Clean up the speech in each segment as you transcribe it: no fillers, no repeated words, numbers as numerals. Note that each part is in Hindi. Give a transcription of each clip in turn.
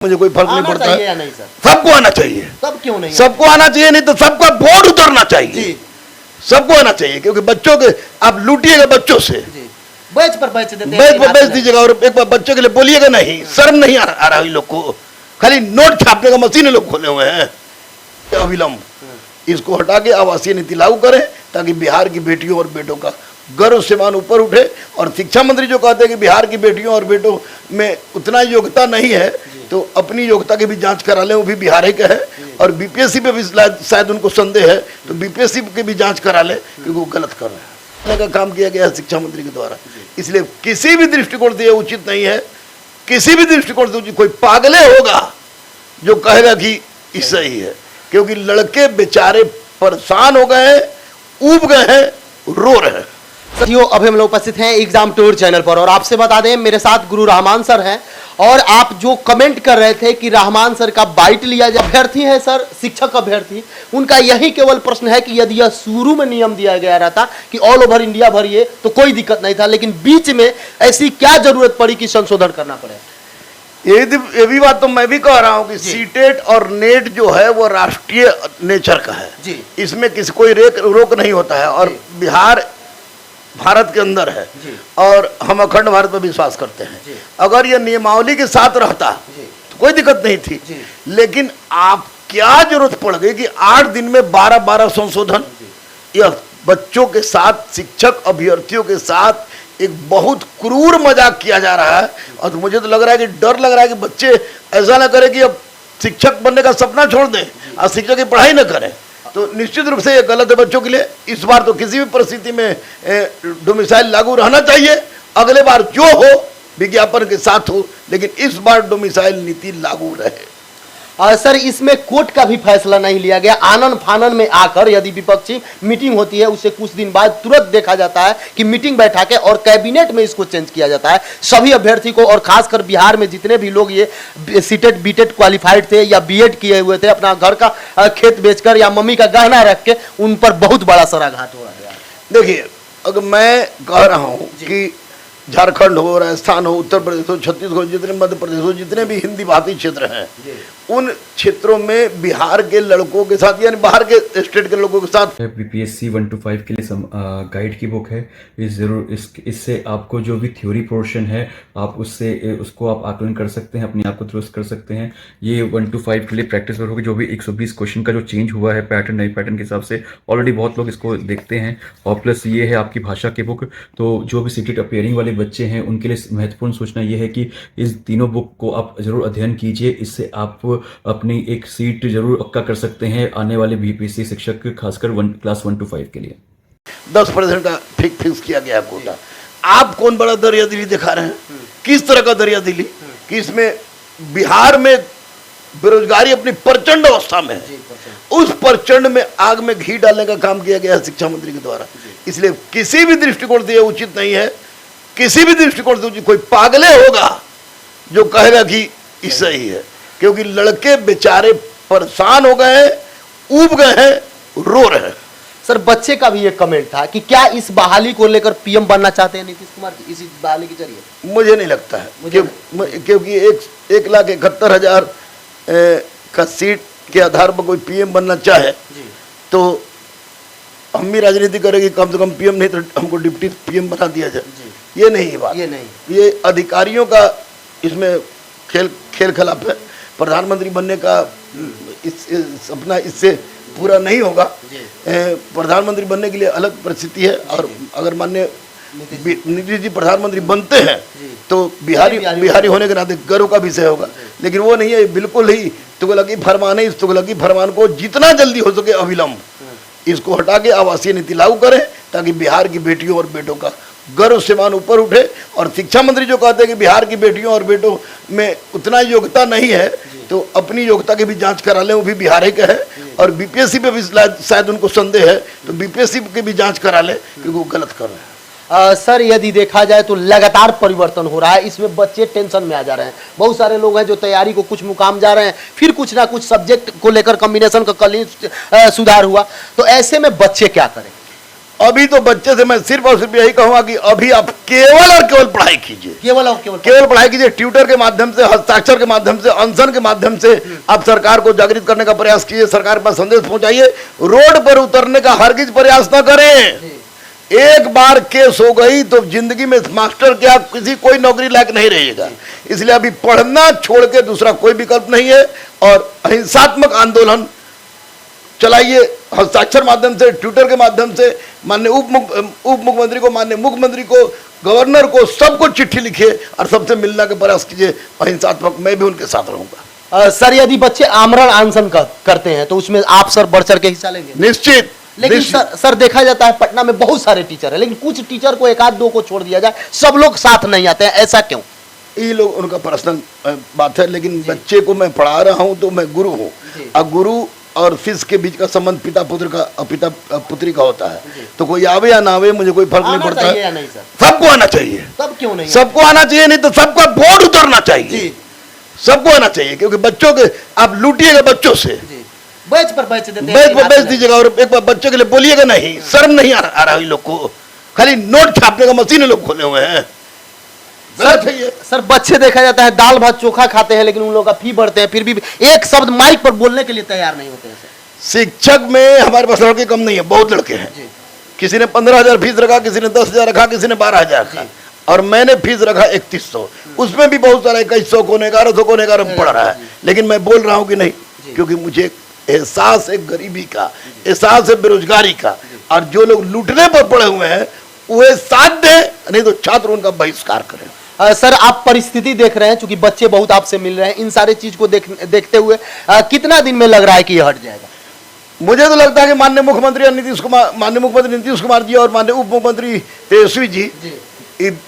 मुझे कोई फर्क नहीं पड़ता है। या नहीं सर? सबको आना चाहिए। सब क्यों नहीं? सबको आना चाहिए, नहीं तो सबका बोर्ड उतरना चाहिए। सबको आना चाहिए, क्योंकि बच्चों के आप लूटिएगा बच्चों से, बैच पर बैच देते हैं, बैच पर बैच दीजिएगा और एक बार बच्चों के लिए बोलिएगा नहीं। शर्म नहीं आ रहा इन लोग को, खाली नोट छापने का मशीन लोग खोले हुए हैं। अविलंब इसको हटा के आवासीय नीति लागू करें, ताकि बिहार की बेटियों और बेटों का गर्व से मान ऊपर उठे। और शिक्षा मंत्री जो कहते हैं कि बिहार की बेटियों और बेटों में उतना योग्यता नहीं है, तो अपनी योग्यता की भी जांच करा लें, वो भी बिहार के है। और बीपीएससी पे भी शायद उनको संदेह है, तो बीपीएससी की भी जांच करा लें, क्योंकि वो गलत कर रहे हैं। का काम किया गया है शिक्षा मंत्री के द्वारा, इसलिए किसी भी दृष्टिकोण से उचित नहीं है। किसी भी दृष्टिकोण से कोई पागले होगा जो कहेगा कि ये सही है, क्योंकि लड़के बेचारे परेशान हो गए हैं, ऊब गए हैं, रो रहे हैं। साथियों, अभी हम लोग उपस्थित हैं एग्जाम टूर चैनल पर, और आपसे बता दें मेरे साथ गुरु रहमान सर हैं। और आप जो कमेंट कर रहे थे कि रहमान सर का बाइट लिया जाए, अभ्यर्थी है सर, शिक्षक अभ्यर्थी, उनका यही केवल प्रश्न है कि यदि यह शुरू में नियम दिया गया रहता कि ऑल ओवर इंडिया भरिए तो कोई दिक्कत नहीं था, लेकिन बीच में ऐसी क्या जरूरत पड़ी कि संशोधन करना पड़े? ये भी बात तो मैं भी कह रहा हूं कि सीटेट और नेट जो है वो राष्ट्रीय नेचर का है जी। इसमें किसी कोई रोक नहीं होता है। और बिहार भारत के अंदर है और हम अखंड भारत पर विश्वास करते हैं। अगर ये नियमावली के साथ रहता तो कोई दिक्कत नहीं थी, लेकिन आप क्या जरूरत पड़ गई कि 8 दिन में 12-12 संशोधन? यह बच्चों के साथ, शिक्षक अभ्यर्थियों के साथ एक बहुत क्रूर मजाक किया जा रहा है। और मुझे तो लग रहा है कि डर लग रहा है कि बच्चे ऐसा ना करें कि अब शिक्षक बनने का सपना छोड़ दें और शिक्षक की पढ़ाई ना करें, तो निश्चित रूप से ये गलत है बच्चों के लिए। इस बार तो किसी भी परिस्थिति में डोमिसाइल लागू रहना चाहिए। अगले बार जो हो विज्ञापन के साथ हो, लेकिन इस बार डोमिसाइल नीति लागू रहे। सर, इसमें कोर्ट का भी फैसला नहीं लिया गया। आनन फानन में आकर यदि विपक्षी मीटिंग होती है, उससे कुछ दिन बाद तुरंत देखा जाता है कि मीटिंग बैठा के और कैबिनेट में इसको चेंज किया जाता है। सभी अभ्यर्थी को, और खासकर बिहार में जितने भी लोग ये सीटेट बीटेट क्वालिफाइड थे या बीएड किए हुए थे, अपना घर का खेत बेचकर या मम्मी का गहना रख के, उन पर बहुत बड़ा सराघात हो रहा है। देखिए, अगर मैं कह रहा हूँ कि झारखंड हो, राजस्थान हो, उत्तर प्रदेश हो, छत्तीसगढ़, जितने मध्य प्रदेश हो, जितने भी हिंदी भाषी क्षेत्र हैं, उन क्षेत्रों में बिहार के लड़कों के साथ, यानी बाहर के स्टेट के लोगों के साथ बीपीएससी 1 to 5 के लिए गाइड की बुक है। इससे आपको जो भी थ्योरी पोर्शन है, आप उसको आप आकलन कर सकते हैं, अपने आप को दुरुस्त कर सकते हैं। ये 1 to 5 के लिए प्रैक्टिस वर्क होगी। जो भी 120 क्वेश्चन का जो चेंज हुआ है पैटर्न, नए पैटर्न के हिसाब से ऑलरेडी बहुत लोग इसको देखते हैं। और प्लस ये है आपकी भाषा की बुक, तो जो भी सीटेट अपेयरिंग वाले बच्चे हैं उनके लिए महत्वपूर्ण सूचना ये है कि इस तीनों बुक को आप जरूर अध्ययन कीजिए। इससे आप अपनी एक सीट जरूर पक्का कर सकते हैं आने वाले बीपीएससी शिक्षक, खासकर क्लास 1 to 5 के लिए। 10% का फिक्स किया गया है कोटा। आप कौन बड़ा दरियादिली दिखा रहे हैं? किस तरह का दरियादिली कि इसमें बिहार में बेरोजगारी अपनी प्रचंड अवस्था में है। उस प्रचंड में आग में घी डालने का काम किया गया है शिक्षा मंत्री के द्वारा। इसलिए किसी भी दृष्टिकोण से उचित नहीं है। किसी भी दृष्टिकोण से कोई पागले होगा जो कहेगा कि ये सही है, क्योंकि लड़के बेचारे परेशान हो गए हैं, ऊब गए हैं, रो रहे हैं। सर, बच्चे का भी एक कमेंट था कि क्या इस बहाली को लेकर पीएम बनना चाहते हैं नीतीश कुमार इसी बहाली के जरिए? मुझे नहीं लगता है, क्योंकि 1,71,000 का सीट के आधार पर कोई पीएम बनना चाहे तो हम भी राजनीति करेंगे, कम से कम पीएम नहीं तो हमको डिप्टी पीएम बना दिया जाए। ये नहीं बात, ये अधिकारियों का इसमें खेल खिलाफ है। प्रधानमंत्री बनने का सपना इससे पूरा नहीं होगा। प्रधानमंत्री बनने के लिए अलग परिस्थिति है, और अगर माननीय नीतीश जी प्रधानमंत्री बनते हैं तो बिहारी होने के नाते गर्व का विषय होगा। लेकिन वो नहीं है, बिल्कुल ही तुगलकी फरमान है। इस तुगलकी फरमान को जितना जल्दी हो सके अविलंब इसको हटा के आवासीय नीति लागू करें, ताकि बिहार की बेटियों और बेटों का गर्व से मान ऊपर उठे। और शिक्षा मंत्री जो कहते हैं कि बिहार की बेटियों और बेटों में उतना योग्यता नहीं है, तो अपनी योग्यता की भी जांच करा लें, वो भी बिहार के है। और बीपीएससी पे भी शायद उनको संदेह है, तो बीपीएससी की भी जांच करा लें, क्योंकि वो गलत कर रहे हैं। सर, यदि देखा जाए तो लगातार परिवर्तन हो रहा है, इसमें बच्चे टेंशन में आ जा रहे हैं। बहुत सारे लोग हैं जो तैयारी को कुछ मुकाम जा रहे हैं, फिर कुछ ना कुछ सब्जेक्ट को लेकर कॉम्बिनेशन का कल ही सुधार हुआ, तो ऐसे में बच्चे क्या करें? अभी तो बच्चे से मैं सिर्फ और सिर्फ यही कहूंगा कि अभी आप केवल और केवल पढ़ाई कीजिए, केवल और केवल केवल पढ़ाई कीजिए। ट्यूटर के माध्यम से, हस्ताक्षर के माध्यम से, अनशन के माध्यम से आप सरकार को जागृत करने का प्रयास कीजिए, सरकार के पास संदेश पहुंचाइए। रोड पर उतरने का हरगिज प्रयास न करें। एक बार केस हो गई तो जिंदगी में मास्टर क्या किसी कोई नौकरी लायक नहीं रहेगा। इसलिए अभी पढ़ना छोड़ के दूसरा कोई विकल्प नहीं है और अहिंसात्मक आंदोलन चलाइए, हस्ताक्षर माध्यम से, ट्विटर के माध्यम से, माननीय उप मुख्यमंत्री को, माननीय मुख्यमंत्री को, गवर्नर को, सबको चिट्ठी लिखिए और सबसे मिलने का प्रयास कीजिए अहिंसात्मक। मैं भी उनके साथ रहूंगा। सर यदि बच्चे आमरण अनशन करते हैं तो उसमें आप सर बढ़ चढ़ के हिस्सा लेंगे? निश्चित। लेकिन सर देखा जाता है पटना में बहुत सारे टीचर है, लेकिन कुछ टीचर को एक आध दो को छोड़ दिया जाए, सब लोग साथ नहीं आते हैं, ऐसा क्यों? ये लोग उनका पर्सनल बात है, लेकिन बच्चे को मैं पढ़ा रहा हूं तो मैं गुरु हूं और गुरु और फीस के बीच का संबंध पिता पुत्र का, पिता पुत्री का होता है। तो कोई आवे या ना आवे मुझे कोई फर्क नहीं पड़ता है। नहीं सर, सबको आना चाहिए। तब क्यों नहीं? सबको आना चाहिए, नहीं तो सबका बोर्ड उतरना चाहिए। सबको आना चाहिए क्योंकि बच्चों के आप लूटिएगा बच्चों से, बैच पर बैच देते हैं, बैच पर बैच दीजिएगा और एक बार बच्चे के लिए बोलिएगा नहीं। शर्म नहीं आ रहा है लोग को, खाली नोट छापने का मशीन लोग खोले हुए हैं। सर बच्चे देखा जाता है दाल भात चोखा खाते हैं, लेकिन उन लोगों का फी बढ़ते हैं, फिर भी एक शब्द माइक पर बोलने के लिए तैयार नहीं होते हैं। शिक्षक में हमारे पास लड़के कम नहीं है, बहुत लड़के हैं। किसी ने 15,000 फीस रखा, किसी ने 10,000 रखा, किसी ने 12,000 रखा और मैंने फीस रखा 3100। उसमें भी बहुत सारा 2100 को 1100 को 1100 पढ़ रहा है। लेकिन मैं बोल रहा हूं कि नहीं, क्योंकि मुझे एहसास है गरीबी का, एहसास है बेरोजगारी का, और जो लोग लूटने पर पड़े हुए हैं वे साथ दें, नहीं तो छात्र उनका बहिष्कार करें। सर आप परिस्थिति देख रहे हैं, चूंकि बच्चे बहुत आपसे मिल रहे हैं, इन सारे चीज को देखते हुए कितना दिन में लग रहा है कि ये हट जाएगा? मुझे तो लगता है कि माननीय मुख्यमंत्री नीतीश कुमार जी और माननीय उप मुख्यमंत्री तेजस्वी जी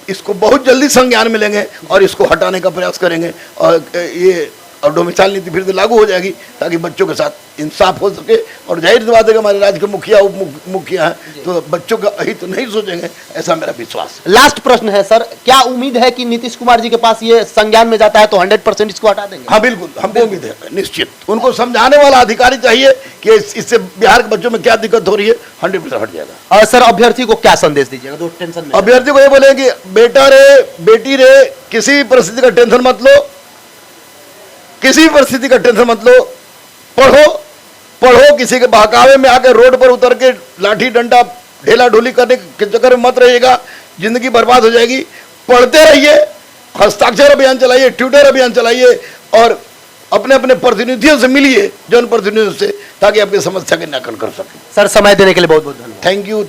इसको बहुत जल्दी संज्ञान में लेंगे और इसको हटाने का प्रयास करेंगे और ये और डोमिसाइल नीति फिर से लागू हो जाएगी ताकि बच्चों के साथ इंसाफ हो सके। और जाहिर सी बात है कि हमारे राज्य के मुखिया उप मुखिया हैं तो बच्चों का हित तो नहीं सोचेंगे, ऐसा मेरा विश्वास है। लास्ट प्रश्न है सर, क्या उम्मीद है कि नीतीश कुमार जी के पास ये संज्ञान में जाता है तो 100% इसको हटा देंगे? हाँ बिल्कुल, हमको उम्मीद है, निश्चित। उनको समझाने वाला अधिकारी चाहिए कि इससे बिहार के बच्चों में क्या दिक्कत हो रही है, 100% हट जाएगा। और सर अभ्यर्थी को क्या संदेश दीजिएगा? दो टेंशन में अभ्यर्थी को ये बोले कि बेटा रे बेटी रे, किसी परिस्थिति का टेंशन मत लो, किसी परिस्थिति का टेंशन मत लो, पढ़ो, किसी के बहकावे में आकर रोड पर उतर के लाठी डंडा ढेला ढोली करने के चक्कर में मत रहिएगा, जिंदगी बर्बाद हो जाएगी। पढ़ते रहिए, हस्ताक्षर अभियान चलाइए, ट्विटर अभियान चलाइए और अपने अपने प्रतिनिधियों से मिलिए, जनप्रतिनिधियों से, ताकि आपकी समस्या के निराकरण कर सकें। सर समय देने के लिए बहुत बहुत धन्यवाद। Thank you.